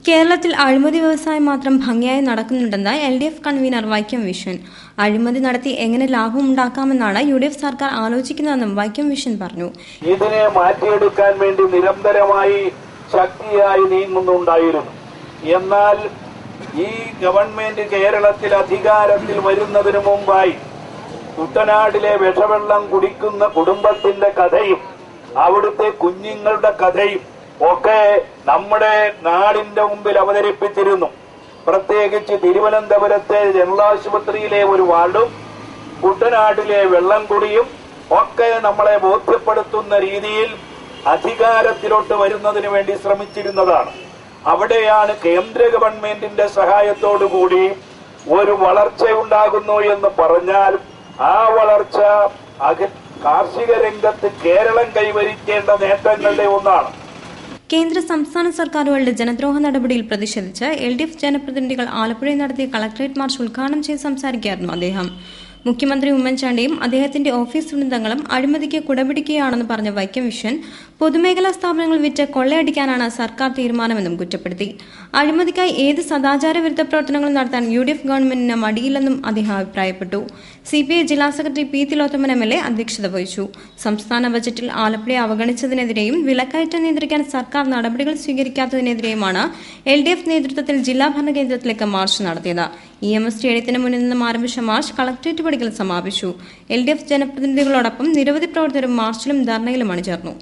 കേരളത്തിൽ അഴിമതി വ്യവസായം മാത്രം ഭംഗിയായി നടക്കുന്നുണ്ടെന്ന് LDF കൺവീനർ വൈക്കം വിശ്വൻ. അഴിമതി നടത്തി എങ്ങനെ ലാഭമുണ്ടാക്കാമെന്നാണ് UDF സർക്കാർ ആലോചിക്കുന്നതെന്നും വൈക്കം വിശ്വൻ പറഞ്ഞു. ഇതിനെ മാറ്റിയെടുക്കാൻ വേണ്ടി നിരന്തരമായി ശക്തിയായി നീങ്ങുന്നുണ്ടായിരുന്നു. എന്നാൽ ഈ ഗവൺമെന്റ് കേരളത്തിൽ അധികാരത്തിൽ വരുന്നതിന് മുമ്പായി കുട്ടനാടിലെ വിഷവെള്ളം കുടിക്കുന്ന കുടുംബത്തിന്റെ കഥയും അവിടുത്തെ കുഞ്ഞുങ്ങളുടെ കഥയും ഒക്കെ നമ്മുടെ നാടിന്റെ മുമ്പിൽ അവതരിപ്പിച്ചിരുന്നു. പ്രത്യേകിച്ച് തിരുവനന്തപുരത്തെ ജനറൽ ആശുപത്രിയിലെ ഒരു വാർഡും കുട്ടനാട്ടിലെ വെള്ളം കുടിയും ഒക്കെ നമ്മളെ ബോധ്യപ്പെടുത്തുന്ന രീതിയിൽ അധികാരത്തിലോട്ട് വരുന്നതിന് വേണ്ടി ശ്രമിച്ചിരുന്നതാണ്. അവിടെയാണ് കേന്ദ്ര ഗവൺമെന്റിന്റെ സഹായത്തോടുകൂടി ഒരു വളർച്ചയുണ്ടാകുന്നു എന്ന് പറഞ്ഞാൽ ആ വളർച്ച കാർഷിക രംഗത്ത് കേരളം കൈവരിക്കേണ്ട നേട്ടങ്ങളുടെ ഒന്നാണ്. കേന്ദ്ര സംസ്ഥാന സർക്കാരുകളുടെ ജനദ്രോഹ നടപടിയിൽ പ്രതിഷേധിച്ച് LDF ജനപ്രതിനിധികൾ ആലപ്പുഴയിൽ നടത്തിയ കളക്ടറേറ്റ് മാർച്ച് ഉദ്ഘാടനം ചെയ്ത് സംസാരിക്കുകയായിരുന്നു അദ്ദേഹം. മുഖ്യമന്ത്രി ഉമ്മൻചാണ്ടിയും അദ്ദേഹത്തിന്റെ ഓഫീസ് വൃന്ദങ്ങളും അഴിമതിക്ക് കുടപിടിക്കുകയാണെന്ന് പറഞ്ഞ വൈക്കം വിശ്വൻ പൊതുമേഖലാ സ്ഥാപനങ്ങൾ വിറ്റ് കൊള്ളയടിക്കാനാണ് സർക്കാർ തീരുമാനമെന്നും കുറ്റപ്പെടുത്തി. അഴിമതിക്കായി ഏത് സദാചാര വിരുദ്ധ പ്രവർത്തനങ്ങളും നടത്താൻ UDF ഗവൺമെന്റിന് മടിയില്ലെന്നും അദ്ദേഹം അഭിപ്രായപ്പെട്ടു. CPI ജില്ലാ സെക്രട്ടറി P. തിലോത്തമൻ MLA അധ്യക്ഷത വഹിച്ചു. സംസ്ഥാന ബജറ്റിൽ ആലപ്പുഴയെ അവഗണിച്ചതിനെതിരെയും വിലക്കയറ്റം നിയന്ത്രിക്കാൻ സർക്കാർ നടപടികൾ സ്വീകരിക്കാത്തതിനെതിരെയുമാണ് LDF നേതൃത്വത്തിൽ ജില്ലാ ഭരണകേന്ദ്രത്തിലേക്ക് മാർച്ച് നടത്തിയത്. EMS സ്റ്റേഡിയത്തിന് മുന്നിൽ നിന്നും ആരംഭിച്ച മാർച്ച് കളക്ടറേറ്റ് പടിക്കൽ സമാപിച്ചു. LDF ജനപ്രതിനിധികളോടൊപ്പം നിരവധി പ്രവർത്തകരും മാർച്ചിലും ധർണയിലും അണിചേർന്നു.